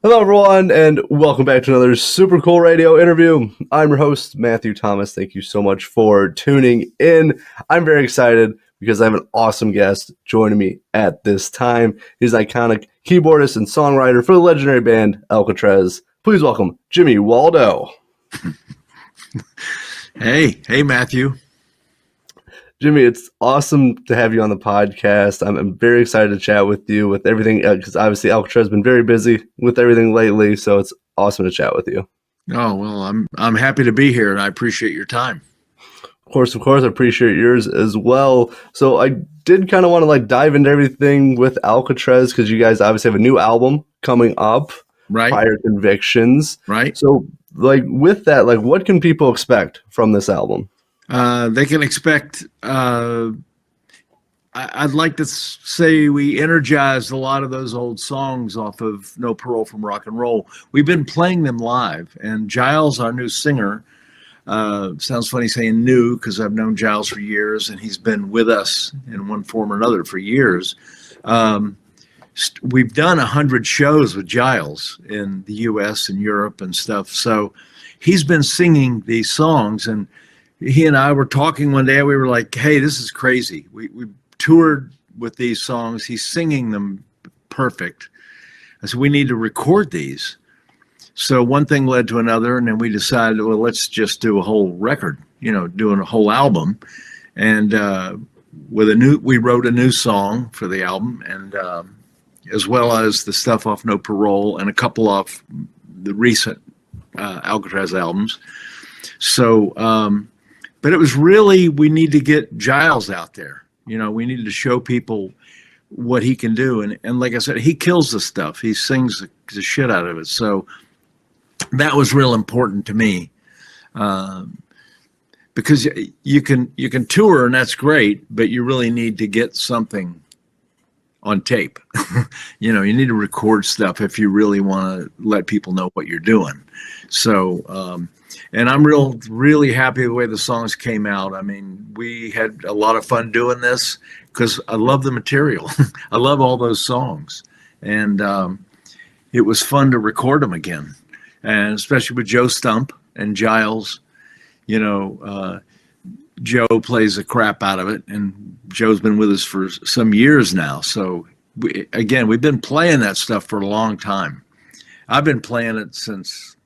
Hello, everyone, and welcome back to another super cool radio interview. I'm your host, Matthew Thomas. Thank you so much for tuning in. I'm very excited because I have an awesome guest joining me at this time. He's an iconic keyboardist and songwriter for the legendary band Alcatrazz. Please welcome Jimmy Waldo. Hey, Matthew. Jimmy, it's awesome to have you on the podcast. I'm very excited to chat with you with everything, because obviously Alcatrazz has been very busy with everything lately, so it's awesome to chat with you. Oh, well, I'm happy to be here, and I appreciate your time. Of course, I appreciate yours as well. So I did kind of want to dive into everything with Alcatrazz, because you guys obviously have a new album coming up, right? Prior Convictions, right? So with that, what can people expect from this album? They can expect, I'd like to say we energized a lot of those old songs off of No Parole from Rock and Roll. We've been playing them live, and Giles, our new singer, sounds funny saying new because I've known Giles for years, and he's been with us in one form or another for years. We've done 100 shows with Giles in the US and Europe and stuff, so he's been singing these songs, and he and I were talking one day, and we were like, hey, this is crazy. We toured with these songs. He's singing them perfect. I said, we need to record these. So one thing led to another, and then we decided, well, let's just do a whole record, doing a whole album. And we wrote a new song for the album, and as well as the stuff off No Parole and a couple off the recent Alcatrazz albums. So, but it was really, we need to get Giles out there. We needed to show people what he can do. And like I said, he kills the stuff. He sings the shit out of it. So that was real important to me. Because you can tour, and that's great, but you really need to get something on tape. You need to record stuff if you really want to let people know what you're doing. So, and I'm really happy the way the songs came out. I mean, we had a lot of fun doing this because I love the material. I love all those songs. And it was fun to record them again. And especially with Joe Stump and Giles, Joe plays the crap out of it. And Joe's been with us for some years now. So, we've been playing that stuff for a long time. I've been playing it since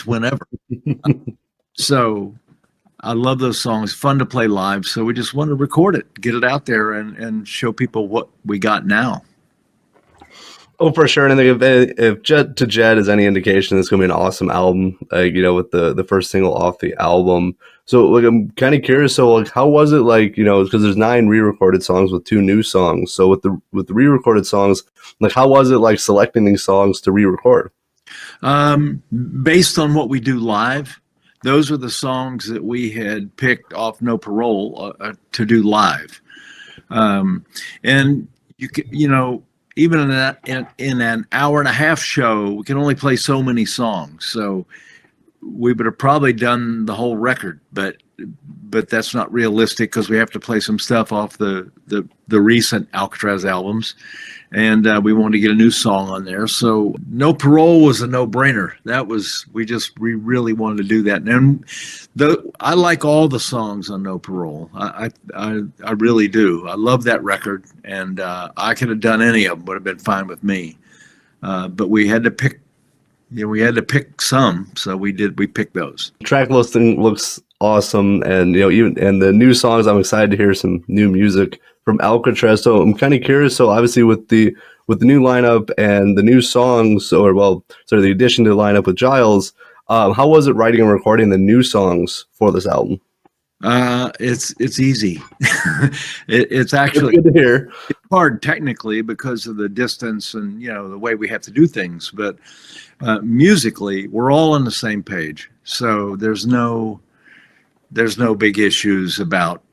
whenever. So I love those songs, fun to play live. So we just want to record it, get it out there, and show people what we got now. Oh, for sure. And I think if Jet to Jet is any indication, it's going to be an awesome album, with the first single off the album. So I'm kind of curious. So how was it because there's 9 re-recorded songs with 2 new songs. So with the re-recorded songs, how was it selecting these songs to re-record? Based on what we do live, those are the songs that we had picked off No Parole to do live. And you can, even in an hour and a half show, we can only play so many songs. So we would have probably done the whole record, but that's not realistic because we have to play some stuff off the recent Alcatrazz albums. And we wanted to get a new song on there. So No Parole was a no-brainer. We really wanted to do that. And I like all the songs on No Parole. I really do. I love that record. And I could have done any of them, would have been fine with me. But we had to pick, pick some. So we picked those. Track listing looks awesome. And, and the new songs, I'm excited to hear some new music from Alcatrazz. So I'm kind of curious. So obviously with the new lineup and the new songs, the addition to the lineup with Giles, how was it writing and recording the new songs for this album? It's easy. It's actually good to hear. It's hard technically because of the distance and the way we have to do things, but musically we're all on the same page. So there's no big issues about,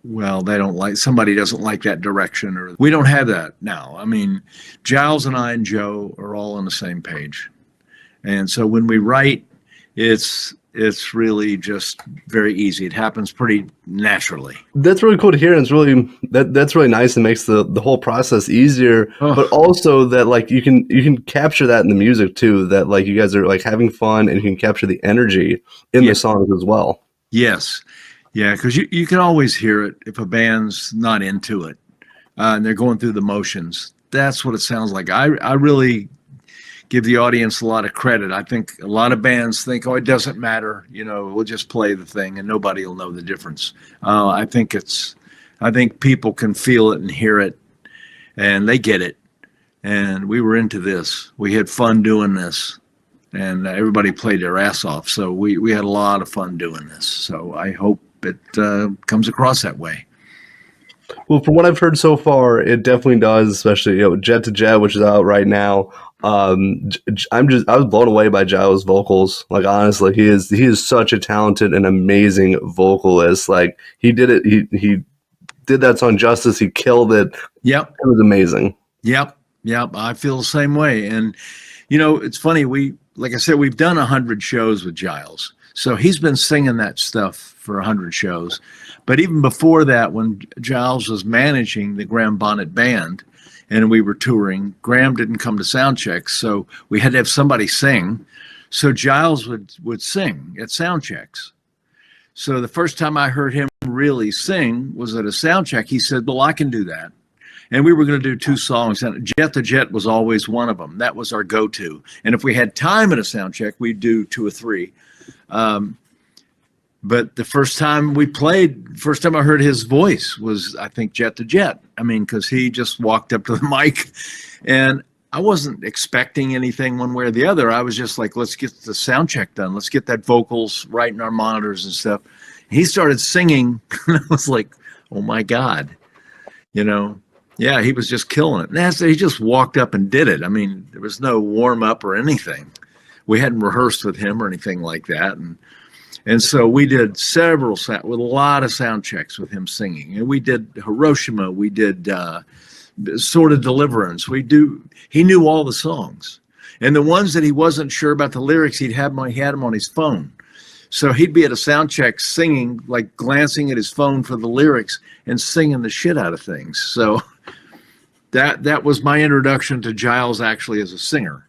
well, somebody doesn't like that direction, or we don't have that now. I mean, Giles and I and Joe are all on the same page. And so when we write, it's it's really just very easy. It happens pretty naturally. That's really cool to hear, and it's really that's really nice and makes the whole process easier. Oh. But also that like you can capture that in the music too. That like you guys are like having fun and you can capture the energy in the songs as well. Yes, yeah, because you can always hear it if a band's not into it and they're going through the motions. That's what it sounds like. I really give the audience a lot of credit. I think a lot of bands think, oh, it doesn't matter, we'll just play the thing and nobody will know the difference. I think people can feel it and hear it and they get it. And we were into this. We had fun doing this, and everybody played their ass off. So we had a lot of fun doing this. So I hope it comes across that way. Well, from what I've heard so far, it definitely does, especially Jet to Jet, which is out right now. I was blown away by Giles' vocals. Like honestly, he is such a talented and amazing vocalist. Like he did it. He did that song justice. He killed it. Yep, it was amazing. Yep. I feel the same way. And it's funny. Like I said, we've done 100 shows with Giles, so he's been singing that stuff for 100 shows. But even before that, when Giles was managing the Graham Bonnet Band and we were touring, Graham didn't come to sound checks, so we had to have somebody sing. So Giles would sing at sound checks. So the first time I heard him really sing was at a sound check. He said, well, I can do that. And we were going to do 2 songs, and Jet to Jet was always one of them. That was our go-to. And if we had time at a sound check, we'd do 2 or 3. But the first time I heard his voice was, I think, Jet to Jet. I mean, because he just walked up to the mic, and I wasn't expecting anything one way or the other. I was just like, let's get the sound check done. Let's get that vocals right in our monitors and stuff. He started singing, and I was like, oh, my God. Yeah, he was just killing it. And he just walked up and did it. I mean, there was no warm-up or anything. We hadn't rehearsed with him or anything like that. And so we did with a lot of sound checks with him singing. And we did Hiroshima. We did Sort of Deliverance. He knew all the songs. And the ones that he wasn't sure about the lyrics, he had them on his phone. So he'd be at a sound check singing, like glancing at his phone for the lyrics and singing the shit out of things. So that was my introduction to Giles actually as a singer.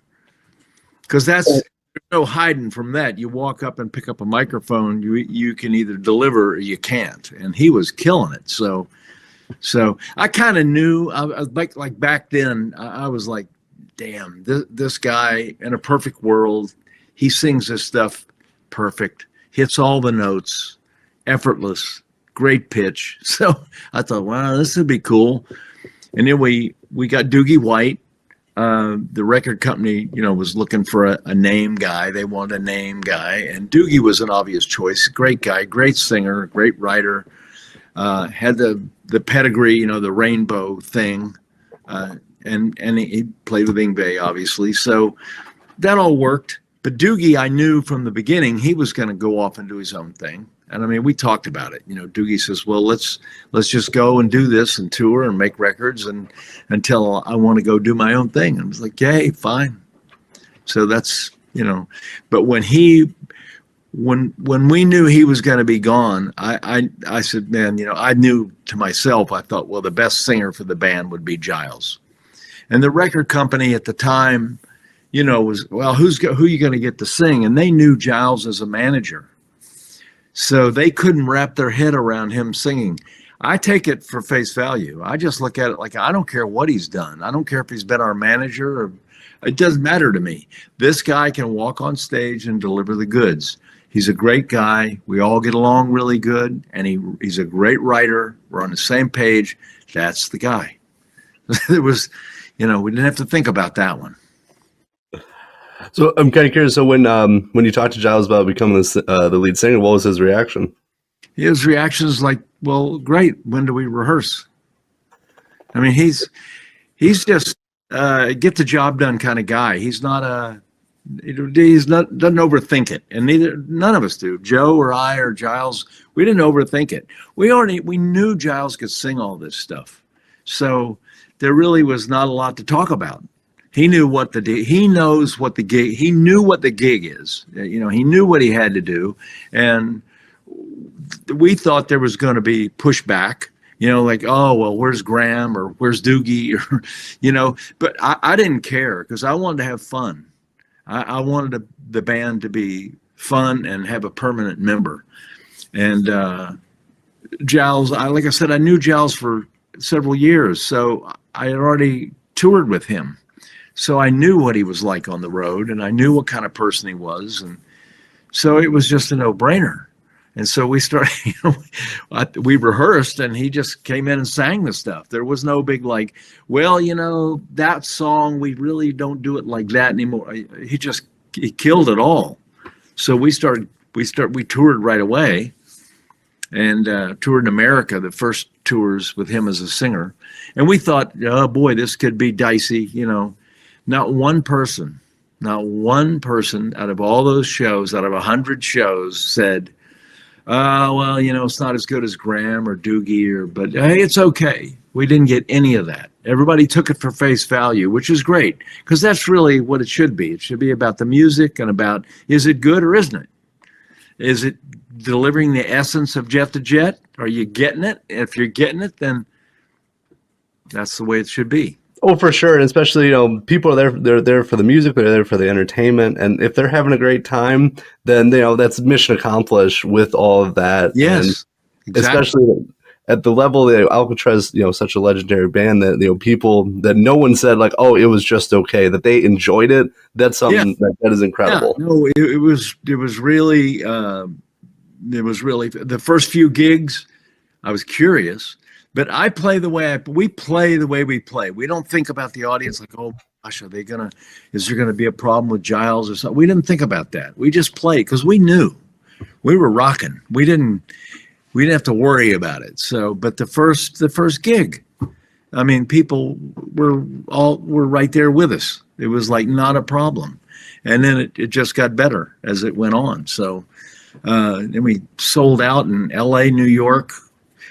Because there's no hiding from that. You walk up and pick up a microphone, you can either deliver or you can't. And he was killing it. So I kind of knew, I was like back then, I was like, damn, this guy in a perfect world, he sings this stuff perfect, hits all the notes, effortless, great pitch. So I thought, wow, this would be cool. And then we got Doogie White. The record company, was looking for a name guy. They wanted a name guy, and Doogie was an obvious choice. Great guy, great singer, great writer. Had the pedigree, the rainbow thing, and he played with Yngwie, obviously. So that all worked. But Doogie, I knew from the beginning he was going to go off and do his own thing. And I mean, we talked about it. Doogie says, well, let's just go and do this and tour and make records and until I want to go do my own thing. And I was like, yay, fine. So that's, but when we knew he was going to be gone, I said, man, I knew to myself, I thought, well, the best singer for the band would be Giles. And the record company at the time, was, well, who are you going to get to sing? And they knew Giles as a manager. So they couldn't wrap their head around him singing. I take it for face value. I just look at it like, I don't care what he's done. I don't care if he's been our manager or it doesn't matter to me. This guy can walk on stage and deliver the goods. He's a great guy. We all get along really good. And he's a great writer. We're on the same page. That's the guy. There was, we didn't have to think about that one. So I'm kind of curious. So when you talked to Giles about becoming the lead singer, what was his reaction? His reaction is like, "Well, great. When do we rehearse?" I mean, he's just get the job done kind of guy. He's not doesn't overthink it, and none of us do. Joe or I or Giles, we didn't overthink it. We knew Giles could sing all this stuff, so there really was not a lot to talk about. He knew what he knows what the gig, he knew what the gig is. You know, he knew what he had to do. And we thought there was going to be pushback, you know, like, oh, well, where's Graham or where's Doogie or, you know, but I didn't care because I wanted to have fun. I wanted the band to be fun and have a permanent member. And Giles, like I said, I knew Giles for several years. So I had already toured with him. So I knew what he was like on the road, and I knew what kind of person he was. And so it was just a no-brainer. And so we started, you know, we rehearsed, and he just came in and sang the stuff. There was no big like, well, you know, that song, we really don't do it like that anymore. He killed it all. So we toured right away, and toured in America, the first tours with him as a singer. And we thought, oh boy, this could be dicey, you know. Not one person out of all those shows, out of 100 shows, said, well, you know, it's not as good as Graham or Doogie, but hey, it's okay. We didn't get any of that. Everybody took it for face value, which is great, because that's really what it should be. It should be about the music and about, is it good or isn't it? Is it delivering the essence of Jet to Jet? Are you getting it? If you're getting it, then that's the way it should be. Oh, for sure. And especially, you know, people are there, they're there for the music, they're there for the entertainment. And if they're having a great time, then, you know, that's mission accomplished with all of that. Yes, and exactly. Especially at the level that Alcatrazz, you know, such a legendary band that, you know, people that no one said like, oh, it was just okay, that they enjoyed it. That's something that is incredible. Yeah, no, it was really, the first few gigs, I was curious. But we play the way we play. We don't think about the audience like, oh gosh, is there gonna be a problem with Giles or something? We didn't think about that. We just played because we knew we were rocking. We didn't have to worry about it. So, but the first gig, I mean, people were right there with us. It was like not a problem. And then it just got better as it went on. So then we sold out in LA, New York,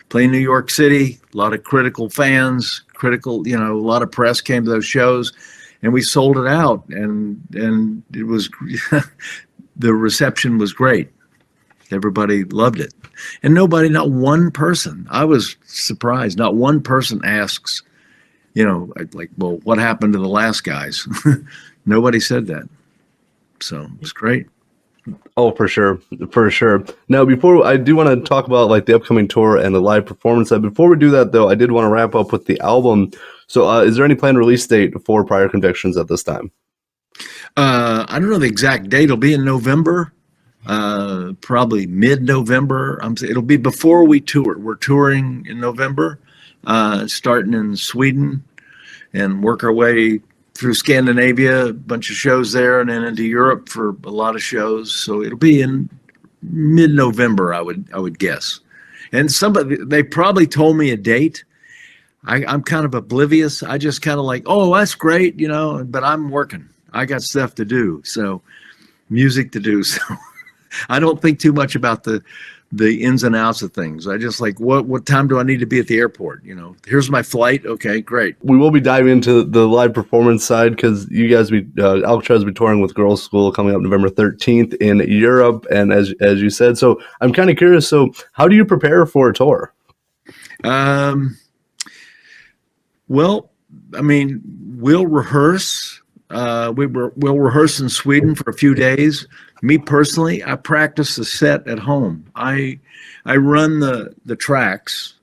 playing New York City, a lot of critical fans, you know, a lot of press came to those shows, and we sold it out, and it was, the reception was great. Everybody loved it. And not one person, I was surprised, not one person asks, you know, like, well, what happened to the last guys? Nobody said that. So it was great. Oh, for sure. Now, before I do want to talk about like the upcoming tour and the live performance, before we do that, though, I did want to wrap up with the album. So is there any planned release date for Prior Convictions at this time? I don't know the exact date. It'll be in November, probably mid-November. It'll be before we tour. We're touring in November, starting in Sweden, and work our way through Scandinavia, a bunch of shows there, and then into Europe for a lot of shows. So it'll be in mid-November, I would guess. And they probably told me a date. I'm kind of oblivious. I just kind of like, oh, that's great, you know, but I'm working. I got stuff to do, so music to do. So I don't think too much about the ins and outs of things. I just like, what time do I need to be at the airport? You know, here's my flight. Okay, great. We will be diving into the live performance side because you guys Alcatrazz will be touring with Girlschool coming up November 13th in Europe, and as you said, so I'm kind of curious. So how do you prepare for a tour? Well, I mean, we'll rehearse. We'll rehearse in Sweden for a few days. Me personally, I practice the set at home. I run the tracks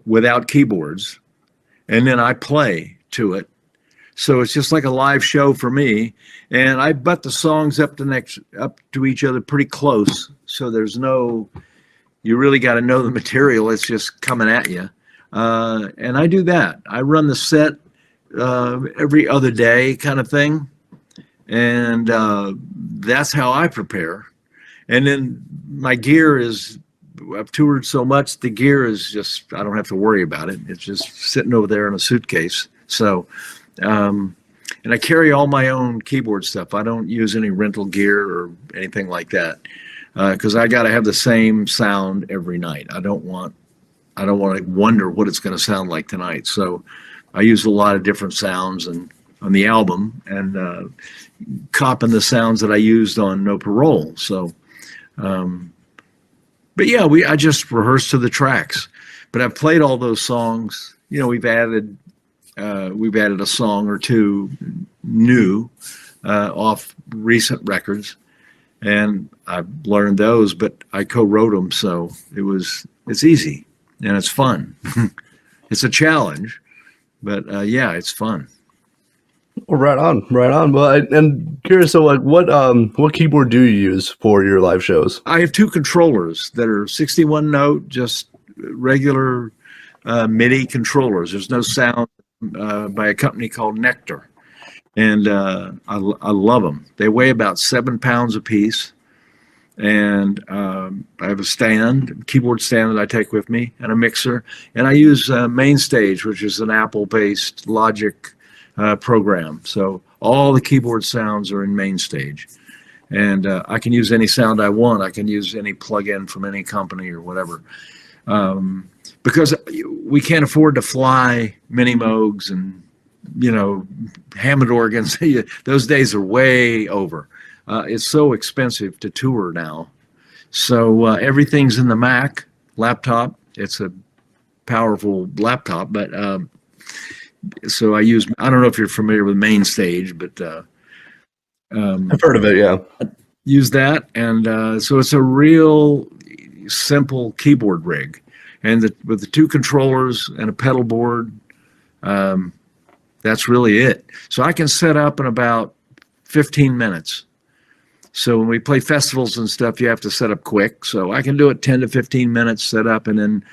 without keyboards, and then I play to it. So it's just like a live show for me. And I butt the songs up to each other pretty close. So there's you really got to know the material. It's just coming at you. And I do that. I run the set every other day kind of thing. And that's how I prepare. And then my gear I've toured so much, the gear is just, I don't have to worry about it. It's just sitting over there in a suitcase. So, and I carry all my own keyboard stuff. I don't use any rental gear or anything like that because I got to have the same sound every night. I don't want to wonder what it's going to sound like tonight. So I use a lot of different sounds, and the album, and copping the sounds that I used on No Parole. So, but yeah, I just rehearsed to the tracks. But I've played all those songs. We've added a song or two new off recent records, and I've learned those. But I co-wrote them, so it's easy and it's fun. It's a challenge, but yeah, it's fun. Well, right on, right on. Well, and curious, so like, what keyboard do you use for your live shows? I have two controllers that are 61 note, just regular MIDI controllers. There's no sound by a company called Nectar, and I love them. They weigh about 7 pounds a piece, and I have a keyboard stand that I take with me, and a mixer, and I use MainStage, which is an Apple-based Logic program. So all the keyboard sounds are in MainStage, and I can use any sound I want. I can use any plug-in from any company or whatever, because we can't afford to fly mini Moogs and Hammond organs. Those days are way over. It's so expensive to tour now. So everything's in the Mac laptop. It's a powerful laptop, but so I don't know if you're familiar with MainStage, but I've heard of it, yeah. Use that, and so it's a real simple keyboard rig, and with the two controllers and a pedal board, that's really it. So I can set up in about 15 minutes. So when we play festivals and stuff, you have to set up quick. So I can do it 10 to 15 minutes, set up, and then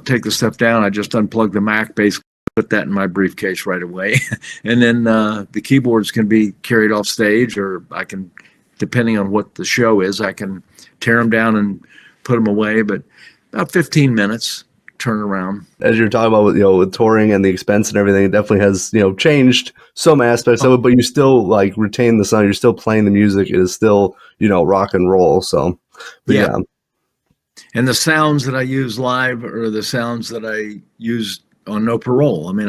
take the stuff down. I just unplug the Mac, basically put that in my briefcase right away. And then the keyboards can be carried off stage, or I can, depending on what the show is, I can tear them down and put them away. But about 15 minutes, turn around. As you're talking about, with touring and the expense and everything, it definitely has, changed some aspects of it, but you still retain the sound. You're still playing the music. It is still, rock and roll. So, but yeah. And the sounds that I use live are the sounds that I used on No Parole. I mean,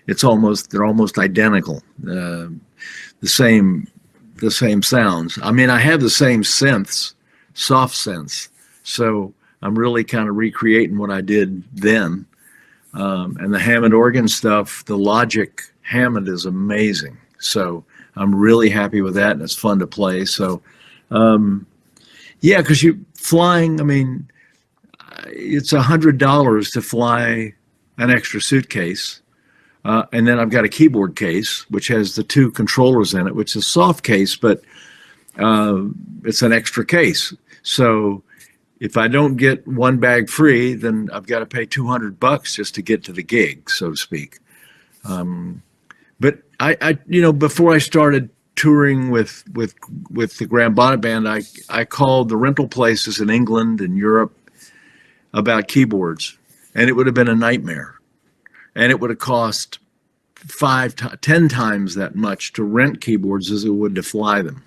they're almost identical. The same sounds. I mean, I have the same synths, soft synths. So I'm really kind of recreating what I did then. And the Hammond organ stuff, the Logic Hammond is amazing. So I'm really happy with that, and it's fun to play. So, yeah, because flying, I mean, it's $100 to fly an extra suitcase. And then I've got a keyboard case, which has the two controllers in it, which is a soft case, but it's an extra case. So if I don't get one bag free, then I've got to pay $200 just to get to the gig, so to speak. But I before I started touring with the Grand Bonnet Band, I called the rental places in England and Europe about keyboards, and it would have been a nightmare. And it would have cost 10 times that much to rent keyboards as it would to fly them.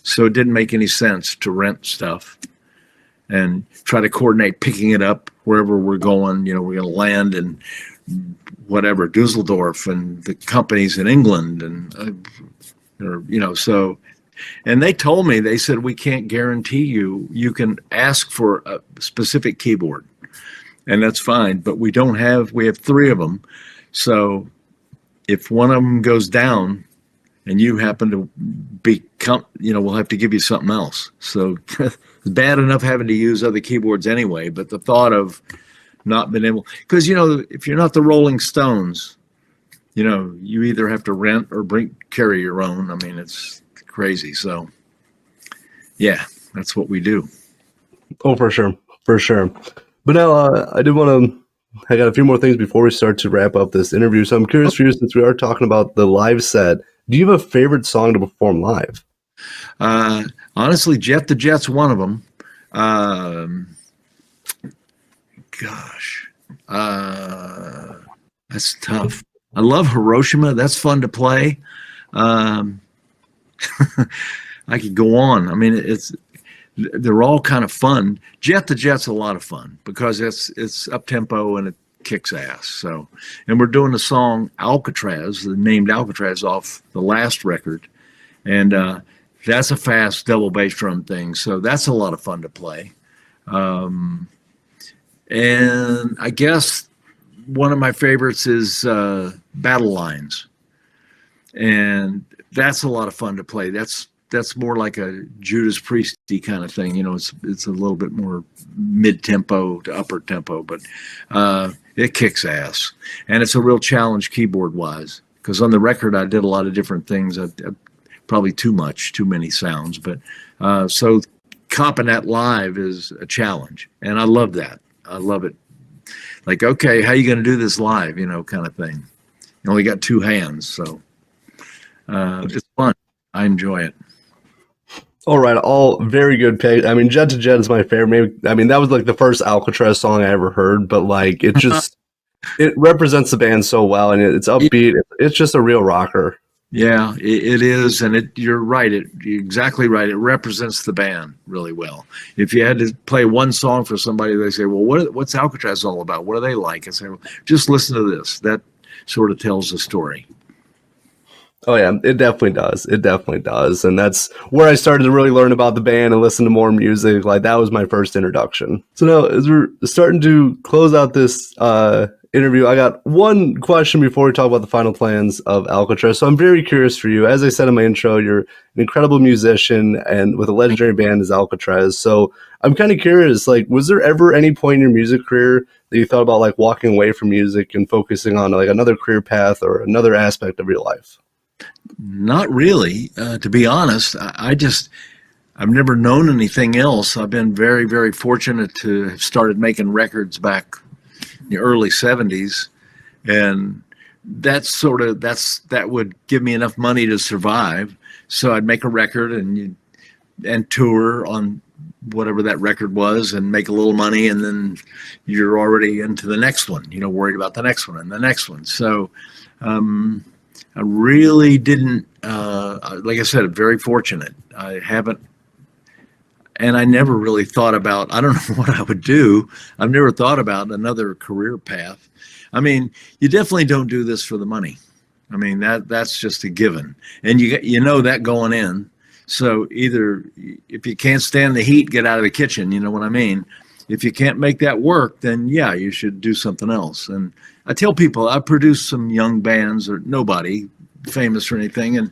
So it didn't make any sense to rent stuff and try to coordinate picking it up wherever we're going. We're going to land in whatever, Dusseldorf, and the companies in England, and so. And they told me, they said, we can't guarantee you can ask for a specific keyboard, and that's fine, but we have 3 of them. So if one of them goes down and you happen to we'll have to give you something else. So it's bad enough having to use other keyboards anyway, but the thought of not being able, because, if you're not the Rolling Stones, you either have to rent or carry your own. I mean, it's crazy. So yeah, that's what we do. Oh, for sure. For sure. But now I got a few more things before we start to wrap up this interview. So I'm curious for you, since we are talking about the live set, do you have a favorite song to perform live? Honestly, Jet the Jet's one of them. That's tough. I love Hiroshima. That's fun to play. I could go on. I mean, they're all kind of fun. Jet the Jet's a lot of fun because it's up tempo, and kicks ass. So, and we're doing the song Alcatrazz, named Alcatrazz, off the last record. And that's a fast double bass drum thing. So that's a lot of fun to play. And I guess one of my favorites is Battle Lines. And that's a lot of fun to play. That's more like a Judas Priesty kind of thing. It's a little bit more mid-tempo to upper tempo, but it kicks ass. And it's a real challenge keyboard-wise, because on the record I did a lot of different things. Probably too many sounds, but so comping that live is a challenge, and I love that. I love it. Like, okay, how you going to do this live, kind of thing. You only got two hands, so it's fun. I enjoy it. All right, all very good pick. I mean, Jet to Jet is my favorite. That was like the first Alcatrazz song I ever heard, but like it just it represents the band so well, and it's upbeat. It's just a real rocker. Yeah, it is, and you're right. You're exactly right. It represents the band really well. If you had to play one song for somebody, they say, "Well, what's Alcatrazz all about? What are they like?" I say, well, just listen to this. That sort of tells the story. Oh yeah, it definitely does. It definitely does. And that's where I started to really learn about the band and listen to more music. Like that was my first introduction. So now as we're starting to close out this interview, I got one question before we talk about the final plans of Alcatrazz. So I'm very curious for you. As I said in my intro, you're an incredible musician and with a legendary band as Alcatrazz. So I'm kind of curious, like, was there ever any point in your music career that you thought about like walking away from music and focusing on like another career path or another aspect of your life? Not really, to be honest. I've never known anything else. I've been very, very fortunate to have started making records back in the early 70s, and that would give me enough money to survive. So I'd make a record and tour on whatever that record was and make a little money, and then you're already into the next one, worried about the next one and the next one. So I really didn't, like I said, I'm very fortunate. I haven't, and I never really thought about, I don't know what I would do. I've never thought about another career path. You definitely don't do this for the money. That's just a given. And you know that going in. So either if you can't stand the heat, get out of the kitchen, you know what I mean? If you can't make that work, then yeah, you should do something else. And I tell people I produce some young bands, or nobody famous or anything, and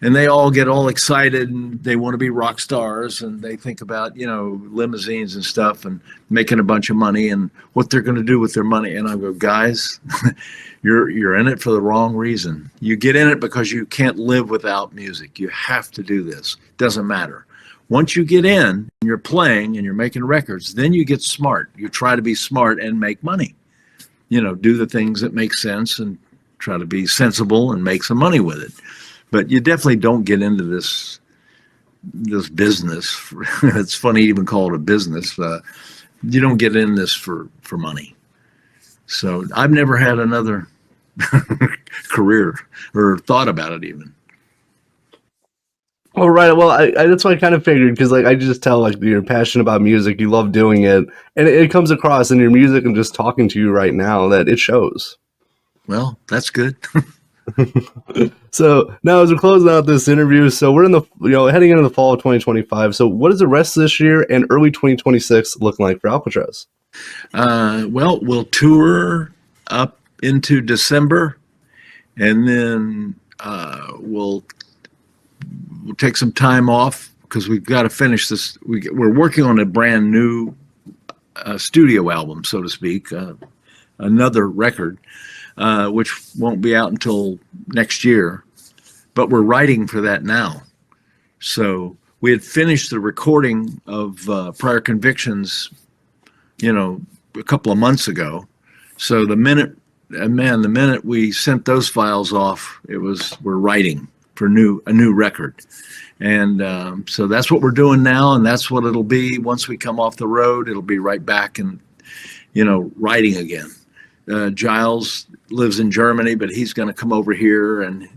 they all get all excited and they want to be rock stars, and they think about limousines and stuff and making a bunch of money and what they're going to do with their money. And I go, guys, you're in it for the wrong reason. You get in it because you can't live without music. You have to do this. Doesn't matter. Once you get in and you're playing and you're making records, then you get smart. You try to be smart and make money. Do the things that make sense and try to be sensible and make some money with it. But you definitely don't get into this business. It's funny to even call it a business. You don't get in this for money. So I've never had another career or thought about it even. All right. Well, I that's what I kind of figured, because like I just tell like you're passionate about music, you love doing it, and it comes across in your music and just talking to you right now that it shows. Well, that's good. So now as we're closing out this interview, so we're in the heading into the fall of 2025. So what does the rest of this year and early 2026 look like for Alcatrazz? Well, we'll tour up into December, and then we'll take some time off because we've got to finish this. We're working on a brand new studio album, so to speak, another record, which won't be out until next year, but we're writing for that now. So we had finished the recording of Prior Convictions, a couple of months ago. So the minute we sent those files off, we're writing for a new record. And so that's what we're doing now, and that's what it'll be once we come off the road. It'll be right back and writing again. Giles lives in Germany, but he's going to come over here and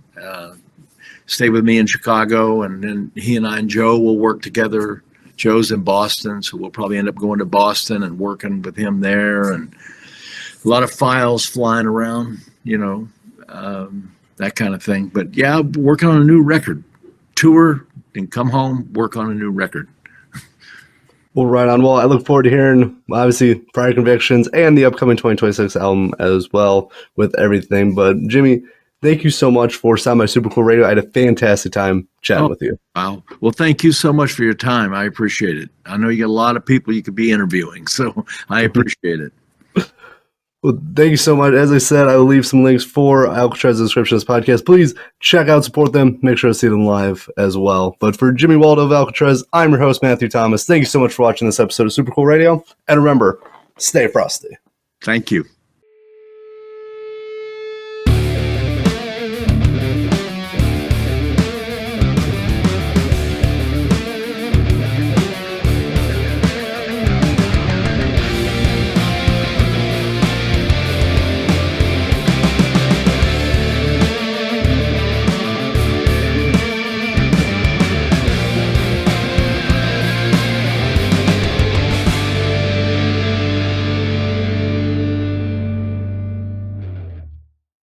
stay with me in Chicago, and then he and I and Joe will work together. Joe's in Boston, so we'll probably end up going to Boston and working with him there. And a lot of files flying around, that kind of thing. But yeah, working on a new record, tour and come home, work on a new record. Well, right on. Well, I look forward to hearing, obviously, Prior Convictions and the upcoming 2026 album as well with everything. But Jimmy, thank you so much for Sound by Super Cool Radio. I had a fantastic time chatting with you. Wow. Well, thank you so much for your time. I appreciate it. I know you got a lot of people you could be interviewing, so I appreciate it. Well, thank you so much. As I said, I will leave some links for Alcatrazz in the description of this podcast. Please check out, support them, make sure to see them live as well. But for Jimmy Waldo of Alcatrazz, I'm your host, Matthew Thomas. Thank you so much for watching this episode of Super Cool Radio. And remember, stay frosty. Thank you.